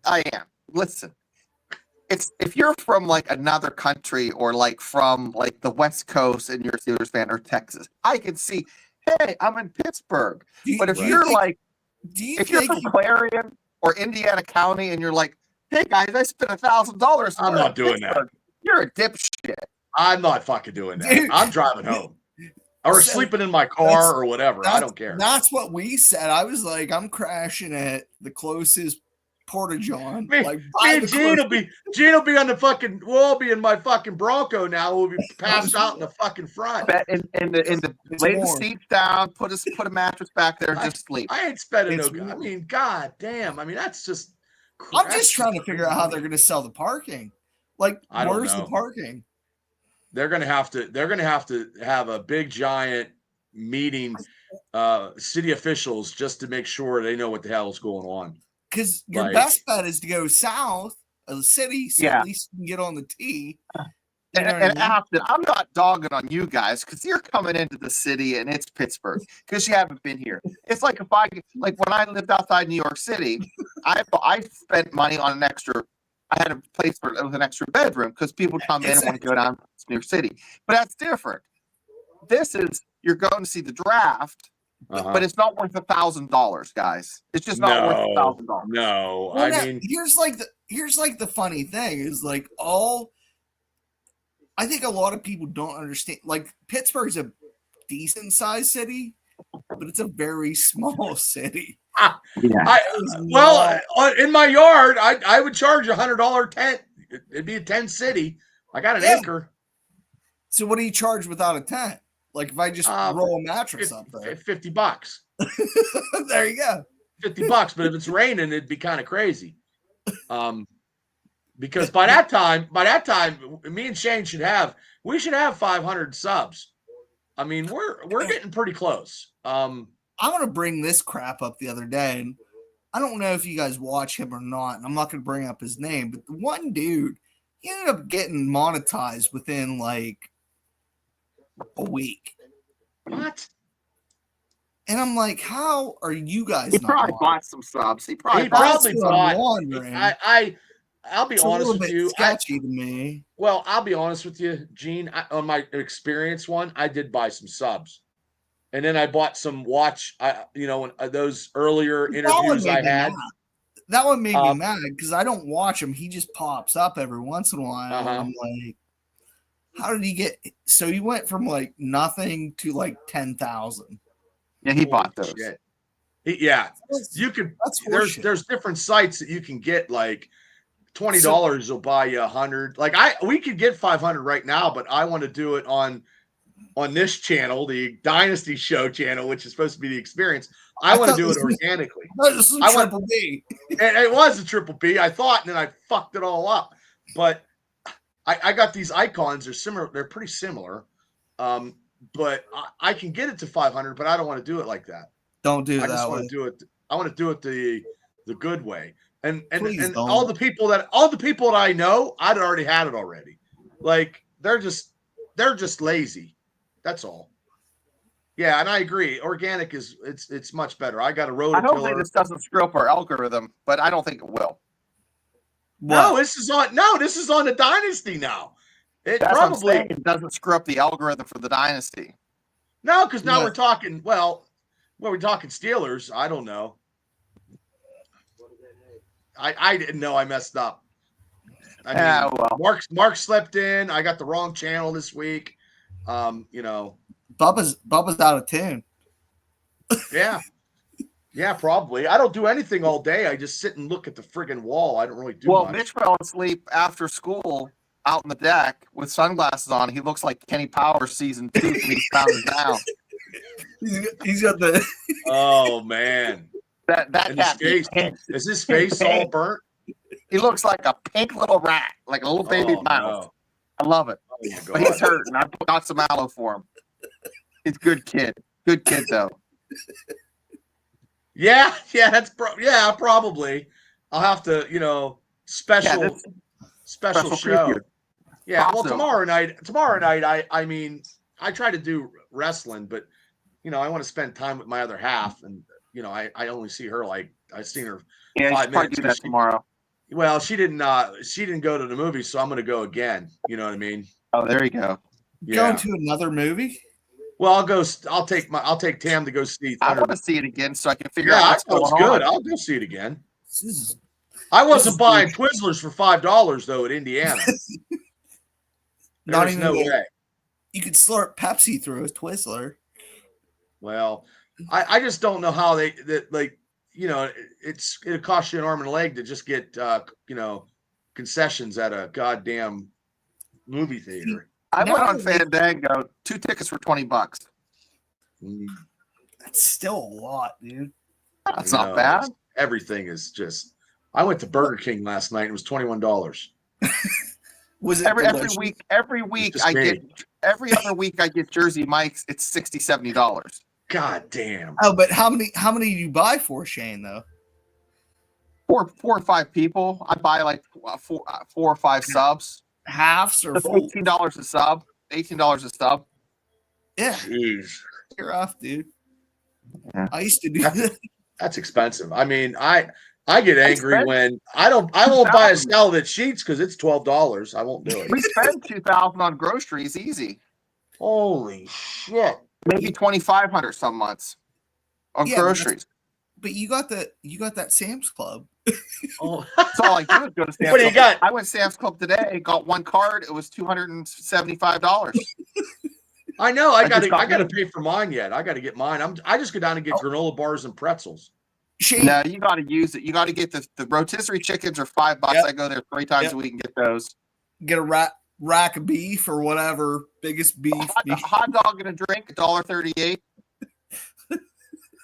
I am. Listen, if you're from like another country or like from like the West Coast and you're a Steelers fan or Texas, I can see, hey, I'm in Pittsburgh. But if you're from Clarion or Indiana County and you're like, hey guys, I spent $1,000. I'm not doing that. You're a dipshit. I'm not fucking doing that. Dude. I'm driving home or sleeping in my car or whatever. I don't care. That's what we said. I was like, I'm crashing at the closest Porta-John. Me and Gene will be on the fucking. We'll all be in my fucking Bronco now. We'll be passed out in the fucking front. And lay the seats down. Put a mattress back there and just sleep. I ain't spending I mean, god damn. I mean, that's just. I'm just trying to figure out how they're going to sell the parking. Like, where's the parking? They're gonna have to have a big giant meeting, city officials, just to make sure they know what the hell is going on. Because your best bet is to go south of the city, so at least you can get on the T. And Afton, I'm not dogging on you guys because you're coming into the city and it's Pittsburgh because you haven't been here. It's like when I lived outside New York City, I spent money on an extra. I had a place with an extra bedroom because people come in and want to go down to New York City. But that's different. This is you're going to see the draft, but it's not worth $1,000, guys. It's just not worth $1,000. No, well, I mean, here's the funny thing is like I think a lot of people don't understand. Like Pittsburgh's a decent sized city, but it's a very small city. In my yard, I would charge $100 tent. It'd be a tent city. I got an acre. So what do you charge without a tent? Like if I just roll a mattress up there, $50. There you go. $50. But if it's raining, it'd be kind of crazy. Because by that time, me and Shane should have 500 subs. I mean, we're getting pretty close. I'm going to bring this crap up the other day, and I don't know if you guys watch him or not, and I'm not going to bring up his name, but the one dude, he ended up getting monetized within like a week. What? And I'm like, how are you guys? He probably bought some subs. He probably bought. I'll be honest with you. Sketchy to me. Well, I'll be honest with you, Gene. On my experience one, I did buy some subs. And then I bought some those earlier interviews I had. That one made me mad because I don't watch him. He just pops up every once in a while. And I'm like, how did he get? So he went from like nothing to like 10,000. Yeah, he bought those. You can. There's different sites that you can get like $20 will buy you 100. Like we could get 500 right now, but I want to do it on this channel, the Dynasty Show channel, which is supposed to be the experience. I want to do it organically. This is triple B. It was a triple B, I thought, and then I fucked it all up. But I got these icons. They're similar. They're pretty similar. But I can get it to 500, but I don't want to do it like that. Don't do it I that just way. want to do it. I want to do it the good way. And Please and don't. all the people that I know, I'd already had it already. Like they're just lazy. That's all. Yeah, and I agree. Organic is it's much better. I got a I hope rototiller. this doesn't screw up our algorithm, but I don't think it will. No, this is on the Dynasty now. It That's what I'm probably saying. It doesn't screw up the algorithm for the Dynasty. no, because now Yeah. we're talking. Well, we're talking Steelers. I don't know. I didn't know I messed up. I mean, well. Mark slept in. I got the wrong channel this week. Bubba's out of tune. Yeah, probably. I don't do anything all day. I just sit and look at the friggin' wall. I don't really do much. Mitch fell asleep after school out on the deck with sunglasses on. He looks like Kenny Powers season 2 from Eastbound and Down. He's got the. Oh man, That and his cat face is his face all burnt? He looks like a pink little rat, like a little baby mouse. No. I love it. Oh, my But he's God. hurting. I got some aloe for him. He's a good kid. Good kid though. Yeah, probably. I'll have to, special show. preview. Yeah, well, Awesome. tomorrow night, I mean, I try to do wrestling, but I want to spend time with my other half, and I only see her I've seen her Yeah, 5 you probably minutes. do that tomorrow. Well, she didn't go to the movie, so I'm going to go again. You know what I mean? Oh, there you go. Yeah. Going to another movie? Well, I'll take Tam to go see I want to Thunderbolts. see it again so I can figure Yeah, out I what's thought it was going good. on. I'll go see it again. This is I wasn't is buying good. Twizzlers for $5 though at Indiana. Not There's even no good. way. You could slurp Pepsi through a Twizzler. Well, I just don't know how it'll cost you an arm and a leg to just get concessions at a goddamn movie theater. I Now went on they- Fandango. 2 tickets for $20. Mm, That's still a lot, dude. That's you not know, bad. Everything is just. I went to Burger King last night. It was $21. Was it Every delicious? week just I me. get every other week I get Jersey Mike's. It's $60-$70. God damn. Oh, but how many do you buy for, Shane? Though 4 or 5 people. I buy like 4 or 5 subs. halves or It's full? $18 a sub. $18 a sub. Yeah, Jeez. you're off, dude. Yeah. I used to do that. That's expensive. I mean, I get angry spent when I won't buy a salad at Sheets because it's $12. I won't do it. We spend $2,000 on groceries easy. Holy shit. Maybe $2,500 some months on Yeah, but groceries. But you got that Sam's Club. Oh. That's all I do is go to Sam's What do you Club. got? I went to Sam's Club today, got 1 card. It was $275. I know. I just got got to pay for mine yet. I got to get mine. I just go down and get granola bars and pretzels. Shane, No, you got to use it. You got to get the rotisserie chickens are $5. Yep. I go there 3 times Yep. a week and get those. get a rack of beef or whatever, biggest beef. A hot dog and a drink, $1.38,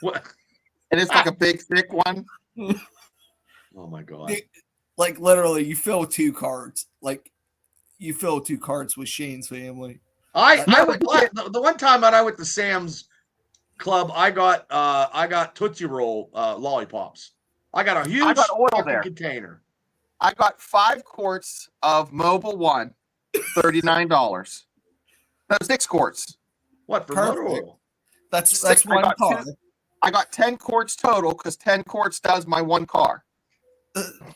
What? and it's like a big thick one. Oh my god. Like literally, you fill 2 cards. Like you fill 2 cards with Shane's family. I went the one time that I went to Sam's Club. I got Tootsie Roll lollipops. I got a huge I got oil fucking there. container. I got 5 quarts of Mobile One, $39. No, 6 quarts. What for Perfect. motor oil? That's I one got car. I got 10 quarts total because 10 quarts does my 1 car.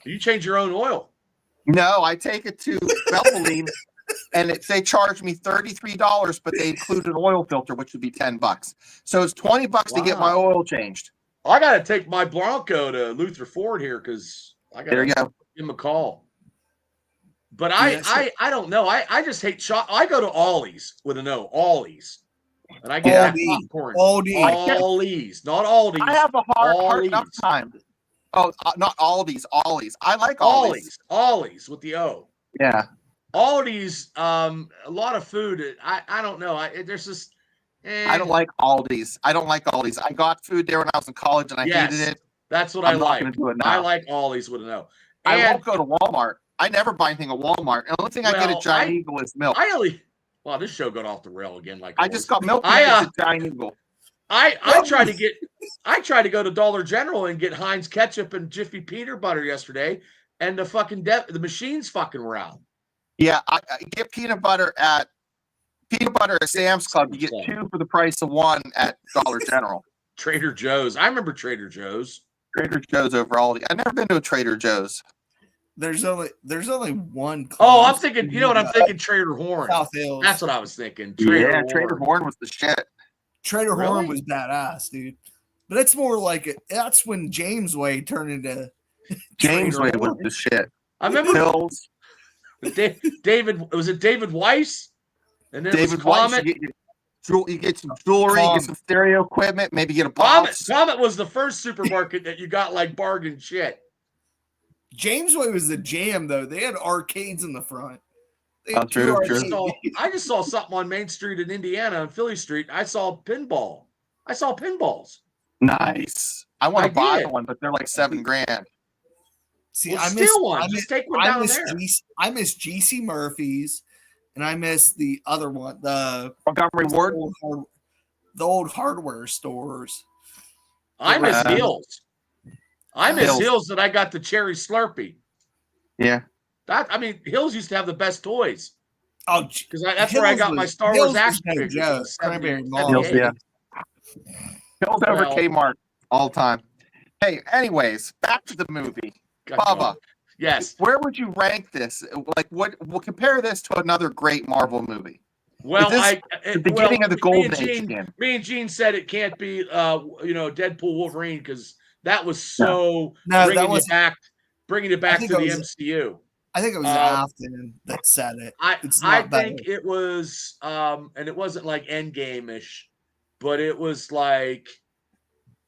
You change your own oil. No, I take it to Valvoline, and they charge me $33, but they include an oil filter, which would be $10. So it's $20 to get my Wow. oil changed. I got to take my Bronco to Luther Ford here because I got There you to go. give him a call. But Yes. I don't know. I just hate shop. I go to Ollie's with an O, Ollie's, and I get Aldi. popcorn. Aldi. Ollie's, not Aldi's. I have a hard enough Ollie's. time. Oh, not Aldi's, Ollie's. I like Ollie's. Ollie's with the O. Yeah. Aldi's, a lot of food. I don't know. There's just. I don't like Aldi's. I got food there when I was in college, and I hated it. That's what I'm I not like. gonna do it now. I like Ollie's with an O. I And won't go to Walmart. I never buy anything at Walmart. And the only thing I get Well, at Giant Eagle is milk. I only. Wow, this show got off the rail again. Like I just got milk I, at Giant Eagle. I tried to go to Dollar General and get Heinz ketchup and Jiffy peanut butter yesterday, and the fucking the machines fucking were out. Yeah, I get peanut butter at Sam's Club. You get 2 for the price of 1 at Dollar General. Trader Joe's. I remember Trader Joe's. Trader Joe's over Aldi. I've never been to a Trader Joe's. There's only one. Oh, I'm thinking. You know what I'm thinking? Trader Horn. South Hills. That's what I was thinking. Trader Horn was the shit. Trader Horn was badass, dude. But it's more like that's when James Way turned into James Way was the shit. I remember Hills. David. Was it David Weiss? And then David Weiss. You get some jewelry, you get some stereo equipment, maybe get a box. Comet was the first supermarket that you got like bargain shit. James Way was the jam, though. They had arcades in the front. True. I just saw something on Main Street in Indiana and Philly Street. I saw pinball. I saw pinballs. Nice. I want to buy one, but they're like $7,000. See, well, I miss one. Just take one down there. I miss GC Murphy's, and I miss the other one, the old hardware stores. I miss Hills. I miss Hills that I got the cherry Slurpee. Yeah. Hills used to have the best toys. Oh, because that's where I got my Star Wars action figures. Hills over Kmart all the time. Hey, anyways, back to the movie. Bubba. Yes. Where would you rank this? Like, what? We'll compare this to another great Marvel movie. Well, the beginning of the Golden Age again. Me and Gene said it can't be, Deadpool Wolverine because that was so bringing it back to the MCU. I think it was Afton that said it. I think it was, and it wasn't like Endgame-ish, but it was like.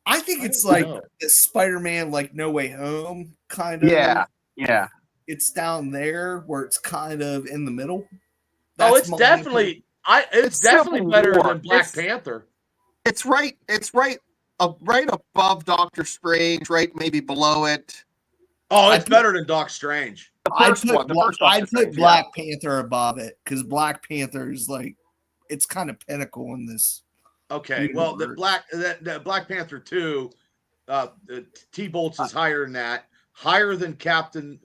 I think it's like the Spider-Man, like No Way Home kind of. Yeah. It's down there where it's kind of in the middle. It's definitely better than Black Panther. It's right above Doctor Strange, right maybe below it. Oh, it's better than Doc Strange. I'd put Black Panther above it because Black Panther is like it's kind of pinnacle in this. Okay, well, the Black Panther 2, T-Bolts is higher than that, higher than Captain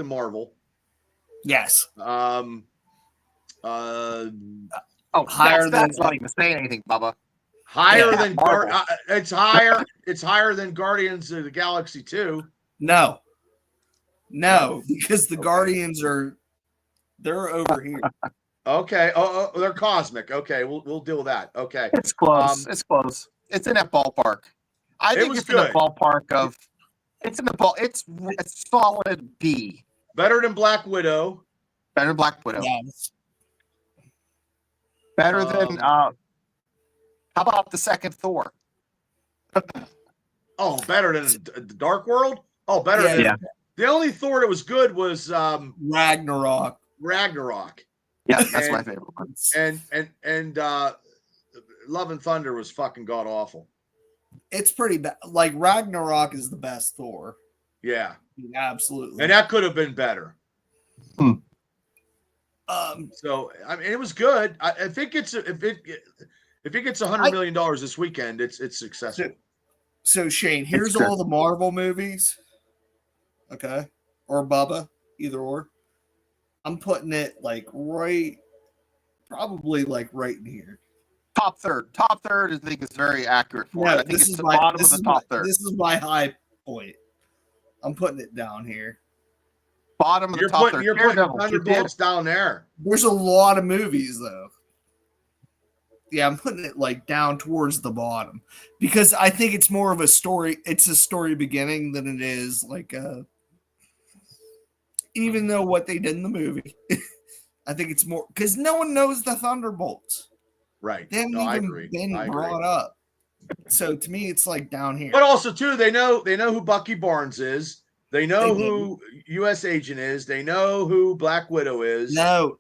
Marvel. Yes. Higher than that's not even saying anything, Bubba. Higher than it's higher than Guardians of the Galaxy 2. No, because the Guardians they're over here. Okay. Oh, they're cosmic. Okay, we'll deal with that. Okay. It's close. It's close. It's in that ballpark. I think it's in the ballpark of. It's in the ball. It's a solid B. Better than Black Widow. Better than Black Widow. Yes. Better than. How about the second Thor? Oh, better than Dark World. Oh, better than. Yeah. The only Thor that was good was Ragnarok. Yeah, that's my favorite one. And Love and Thunder was fucking god awful. It's pretty bad. Like Ragnarok is the best Thor. Yeah, absolutely. And that could have been better. So I mean, it was good. I think if it gets $100 million this weekend, it's successful. So Shane, here's all the Marvel movies. Okay, or Bubba, either or. I'm putting it probably right in here. Top third, I think is very accurate for it. I think it's the bottom of the top third. This is my high point. I'm putting it down here. Bottom of the top third. You're putting Thunderbolts down there. There's a lot of movies though. Yeah, I'm putting it down towards the bottom because I think it's more of a story. It's a story beginning than it is even though what they did in the movie, I think it's more because no one knows the Thunderbolts. Right. They haven't been brought up. So to me, it's down here. But also too, they know who Bucky Barnes is. They know who U.S. Agent is. They know who Black Widow is. No,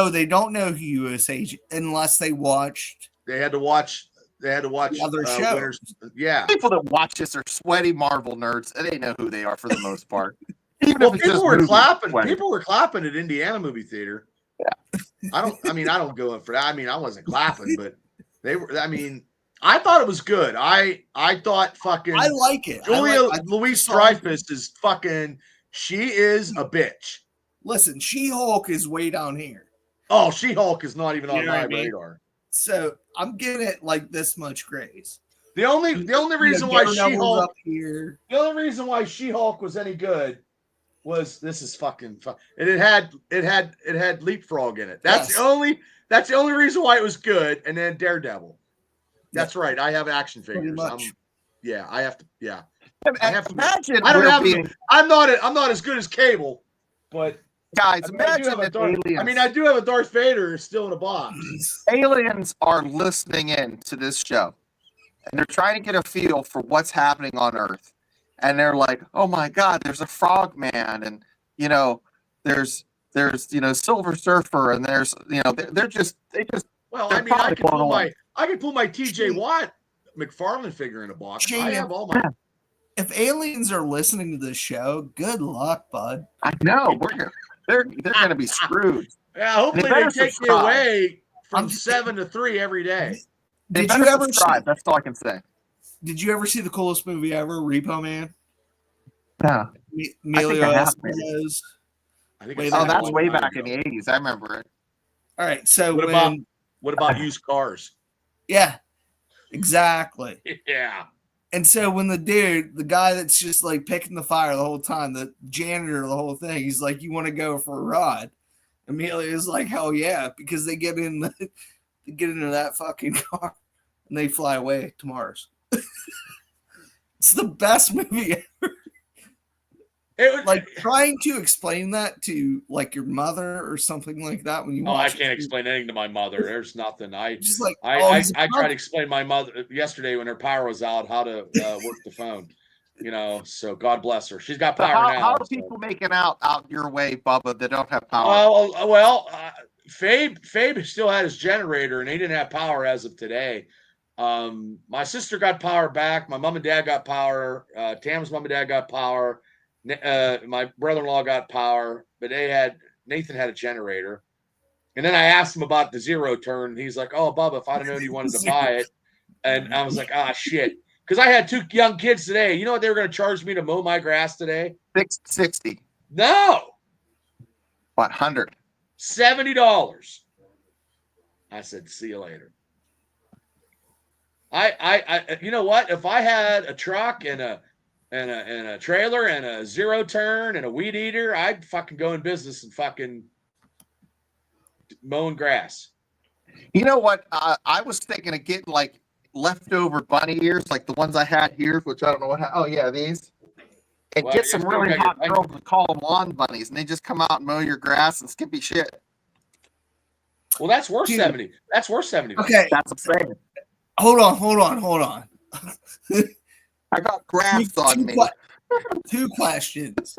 they don't know who U.S. Agent unless they watched. They had to watch other shows. Yeah. People that watch this are sweaty Marvel nerds, and they know who they are for the most part. People were clapping. People were clapping at Indiana movie theater. Yeah. I don't go in for that. I mean, I wasn't clapping, but They were. I mean, I thought it was good. I thought fucking. I like it. Julia I think Louise the song- Dreyfus is fucking. She is a bitch. Listen, She-Hulk is way down here. Oh, She-Hulk is not even You on know what my I mean? radar. So I'm giving it like this much grace. The only reason why Daredevil's She-Hulk up here. the only reason why She-Hulk was any good was this is fucking fun. And it had Leapfrog in it. That's Yes. the only reason why it was good. And then Daredevil. That's right. I have action Pretty figures. much. I have to. Yeah. Imagine I don't we're have. being I'm not as good as Cable, but guys. I do Imagine have a if Darth. aliens, I mean, I do have a Darth Vader still in a box. aliens are listening in to this show, and they're trying to get a feel for what's happening on Earth, and they're like, "Oh my God, there's a frogman, and there's Silver Surfer, and there's they just Well, They're I mean, I probably could pull blown my away. TJ Watt McFarlane figure in a box. I Shane, have all my. If aliens are listening to this show, good luck, bud. I know they're gonna be screwed. Yeah, hopefully they better take me subscribe. away from I'm- 7 to 3 every day. They Did better you ever subscribe. see? That's all I can say. Did you ever see the coolest movie ever, Repo Man? Yeah. Emilio I have, maybe. Estevez. I think Way I back saw Oh, that that's one way time back in ago. the 80s. I remember it. All right, so What about used cars? yeah, exactly. Yeah. And so when the guy that's just like picking the fire the whole time, the janitor, the whole thing, he's like, "You want to go for a ride?" Emilio's like, "Hell yeah!" Because they get into that fucking car and they fly away to Mars. It's the best movie ever. It was Like trying to explain that to like your mother or something like that when you I watch. can't it. explain anything to my mother. There's nothing. Just like I he's a tried punk. to explain my mother yesterday when her power was out how to work the phone. So God bless her. She's got So power now. how are so. people making out your way, Bubba, that don't have power? Well, Fabe still had his generator and he didn't have power as of today. My sister got power back. My mom and dad got power. Tam's mom and dad got power. My brother-in-law got power, but Nathan had a generator. And then I asked him about the zero turn. And he's like, "Oh, Bubba, if I'd have known you wanted to buy it." And I was like, "Ah, shit." Because I had 2 young kids today. You know what they were going to charge me to mow my grass today? 660. No. What, 100? $70. I said, "See you later." I you know what? If I had a truck and a trailer and a zero turn and a weed eater, I'd fucking go in business and fucking mowing grass. You know what? I was thinking of getting like leftover bunny ears, like the ones I had here, which I don't know what. Oh yeah, these. And Well, get I some guess really maybe I hot could- girls and call them lawn bunnies, and they just come out and mow your grass and skippy shit. Well, that's worth Dude. 70. That's worth 70. Okay, That's what I'm saying. hold on. I got grass on me. 2 questions.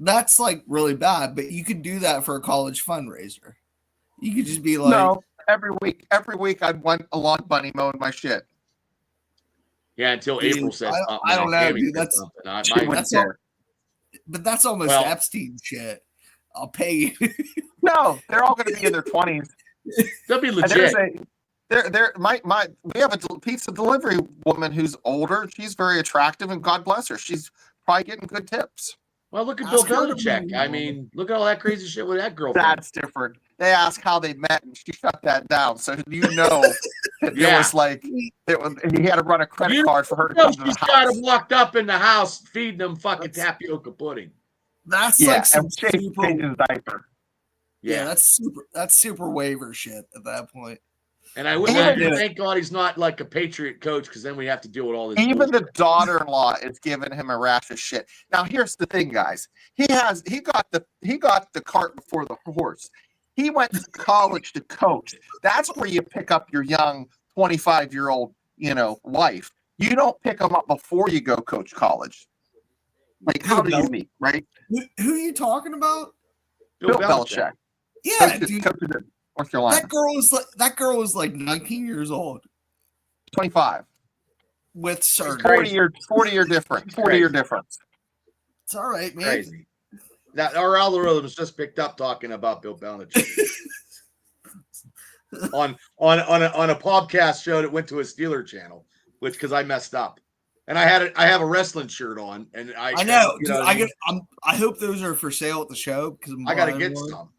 That's like really bad, but you could do that for a college fundraiser. You could just be like, No, every week I'd want a lawn bunny mowing my shit. Yeah, until Dude, April says something. I don't know, Tammy dude. said That's something. She My- wouldn't that's all, care. but that's almost Well- Epstein shit. I'll pay you. No, they're all going to be in their 20s. They'll be And legit. we have a pizza delivery woman who's older. She's very attractive, and God bless her. She's probably getting good tips. Well, look at Bill Ask her to Belichick. move I on. mean, look at all that crazy shit with that girlfriend. That's different. They asked how they met, and she shut that down. So you know that Yeah. it was like he had to run a credit You card for her to No, come to she's the got house. him locked up in the house feeding them fucking That's- tapioca pudding. That's Yeah, like some and changed super. his diaper. Yeah, that's super waiver shit at that point. And I Even- do thank God he's not like a Patriot coach because then we have to deal with all this. Even bullshit. the daughter-in-law is giving him a rash of shit. Now, here's the thing, guys. He got the cart before the horse. He went to college to coach. That's where you pick up your young 25-year-old, wife. You don't pick them up before you go coach college. Like, how do you meet, right? Who are you talking about? Bill Belichick. Yeah, Coaches dude. in North Carolina. That girl was like 19 years old 25. with surgery. crazy. 40-year difference. 40-year difference. It's all right, man. Crazy. That our algorithm was just picked up talking about Bill Belichick. on a podcast show that went to a Steeler channel, which because I messed up. And I have a wrestling shirt on, and I know. you Dude, know what I mean? I hope those are for sale at the show because I got to get some.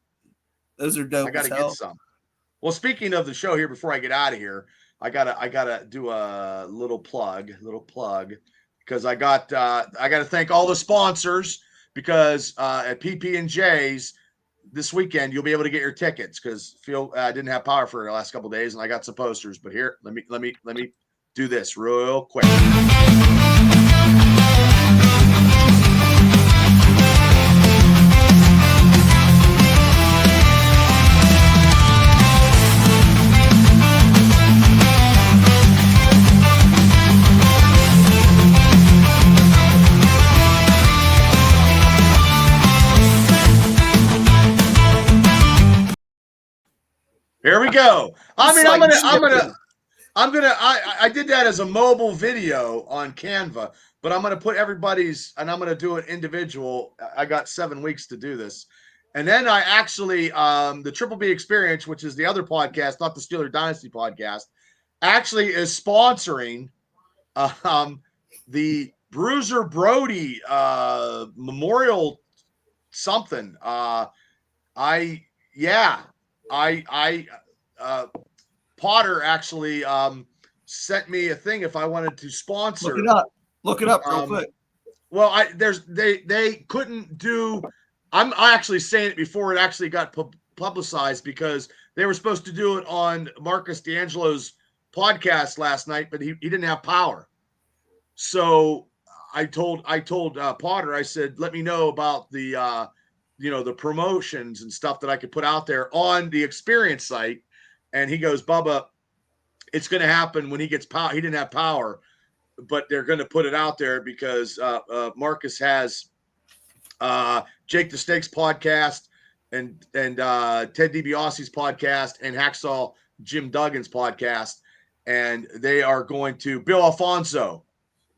Those are dope. I got to get some. Well, speaking of the show here, before I get out of here, I gotta do a little plug, because I gotta thank all the sponsors because at PP&J's this weekend you'll be able to get your tickets because Phil didn't have power for the last couple of days and I got some posters. But here, let me do this real quick. Here we go. I did that as a mobile video on Canva, but I'm gonna put everybody's, and I'm gonna do it individual. I got 7 weeks to do this, and then I actually the Triple B Experience, which is the other podcast, not the Steeler Dynasty podcast, actually is sponsoring the Bruiser Brody Memorial something. Potter actually sent me a thing if I wanted to sponsor. Look it up real quick. Well, they couldn't do. I'm actually saying it before it actually got publicized because they were supposed to do it on Marcus D'Angelo's podcast last night, but he didn't have power. So I told Potter, I said, let me know about the the promotions and stuff that I could put out there on the Experience site. And he goes, Bubba, it's going to happen when he gets power. He didn't have power, but they're going to put it out there because Marcus has Jake the Snake's podcast and Ted DiBiase's podcast and Hacksaw Jim Duggan's podcast. And they are going to Bill Alfonso.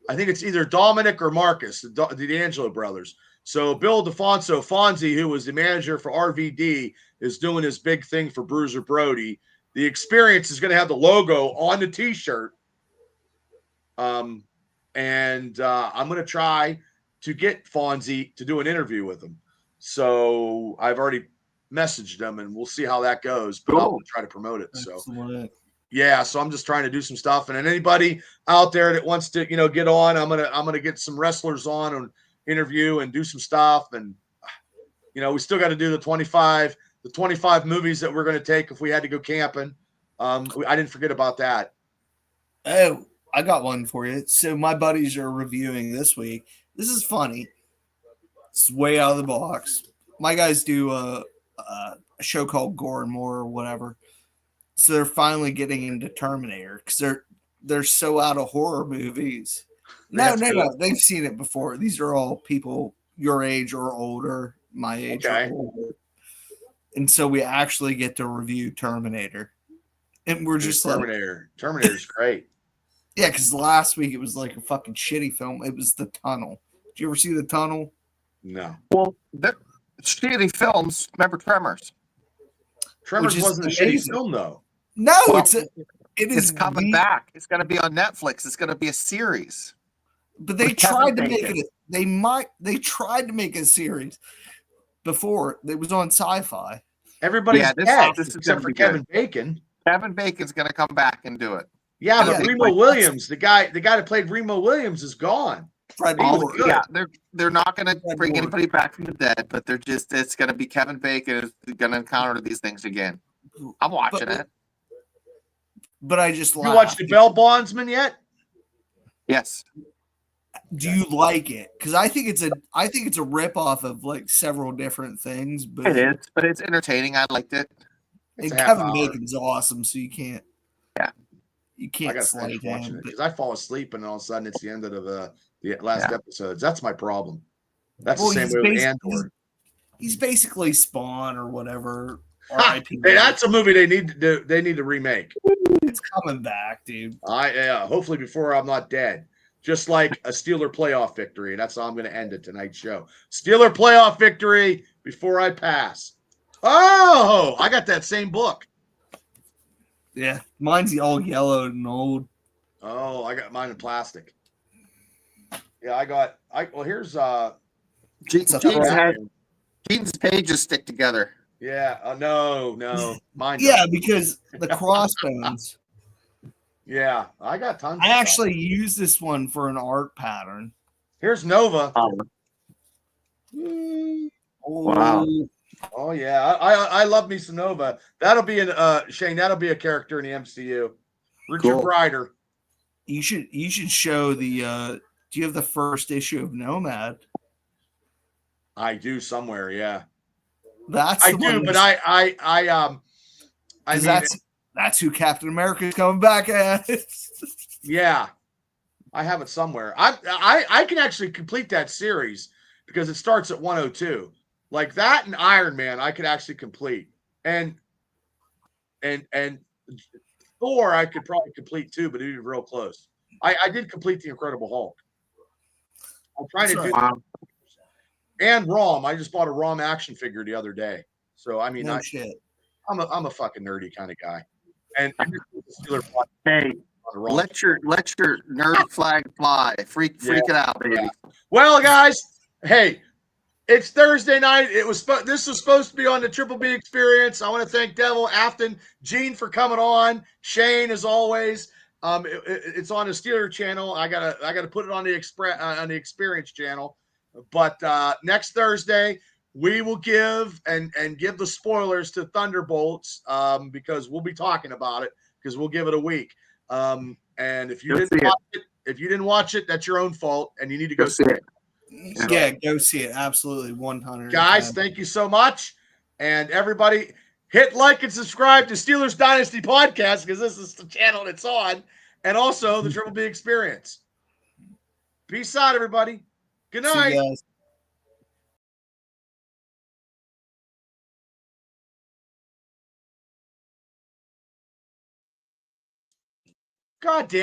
I think it's either Dominic or Marcus, the D'Angelo brothers. So Bill DeFonso, Fonzie, who was the manager for RVD, is doing his big thing for Bruiser Brody. The Experience is going to have the logo on the T-shirt. And I'm going to try to get Fonzie to do an interview with him. So I've already messaged them, and we'll see how that goes. But I'll try to promote it. Excellent. So yeah, so I'm just trying to do some stuff. And then anybody out there that wants to, get on, I'm gonna get some wrestlers on and interview and do some stuff. And we still got to do the 25 movies that we're going to take if we had to go camping. I didn't forget about that. Oh, I got one for you. So my buddies are reviewing this week. This is funny. It's way out of the box. My guys do a show called Gore and More or whatever. So they're finally getting into Terminator because they're so out of horror movies. No. They've seen it before. These are all people your age or older, my age or older. And so we actually get to review Terminator. And we're just Terminator. Terminator's great. Yeah, because last week it was like a fucking shitty film. It was The Tunnel. Did you ever see The Tunnel? No. Well, they're shitty films. Remember Tremors? Tremors wasn't a shitty film, though. No, well, it's coming back. It's going to be on Netflix. It's going to be a series. But they tried to make it. They tried to make a series before. It was on Sci-Fi. Everybody's dead except for Kevin Bacon. Kevin Bacon's going to come back and do it. Yeah, but Remo Williams, the guy that played Remo Williams, is gone. They're not going to bring anybody back from the dead, but it's going to be Kevin Bacon is going to encounter these things again. I'm watching it. But I just You watched the Bell Bondsman yet? Yes. Do you like it? Because I think it's a ripoff of like several different things. But it is, but it's entertaining. I liked it. And Kevin Bacon's awesome, so you can't. Yeah. You can't slide him because I fall asleep and all of a sudden it's the end of the last episodes. That's my problem. That's the same way with Andor. He's basically Spawn or whatever. Hey, that's a movie they need to do. They need to remake. It's coming back, dude. Hopefully before I'm not dead. Just like a Steeler playoff victory. And that's how I'm going to end it tonight's show. Steeler playoff victory before I pass. Oh, I got that same book. Yeah, mine's all yellow and old. Oh, I got mine in plastic. Yeah, well, here's It's a Jeans pro- had Jeans pages stick together. yeah. No, mine. yeah, Don't. because the crossbones. Yeah, I got tons. I of stuff. actually use this one for an art pattern. Here's Nova. Wow. Oh yeah, I love me some Nova. That'll be Shane. That'll be a character in the MCU. Richard Cool. Ryder. You should show the. Do you have the first issue of Nomad? I do somewhere. Yeah, That's I the do. one But I mean, that's who Captain America is coming back as. yeah, I have it somewhere. I can actually complete that series because it starts at 102. Like that and Iron Man, I could actually complete. And Thor, I could probably complete too, but it'd be real close. I did complete the Incredible Hulk. I'm trying to do Wow. and ROM. I just bought a ROM action figure the other day. So I mean, No shit. I'm a fucking nerdy kind of guy. And Hey, let your nerd flag fly. Freak it out, baby. Yeah. Well, guys, hey, it's Thursday night. This was supposed to be on the Triple B Experience. I want to thank Devil, Afton, Gene for coming on. Shane, as always. It's on the Steeler channel. I gotta put it on the Experience channel. But next Thursday we will give the spoilers to Thunderbolts because we'll be talking about it because we'll give it a week. And if you didn't watch it, that's your own fault, and you need to go see it. Yeah, go see it. Absolutely, 100. Guys, thank you so much. And everybody, hit like and subscribe to Steelers Dynasty Podcast because this is the channel it's on. And also the Triple B Experience. Peace out, everybody. Good night. See you guys. God damn it.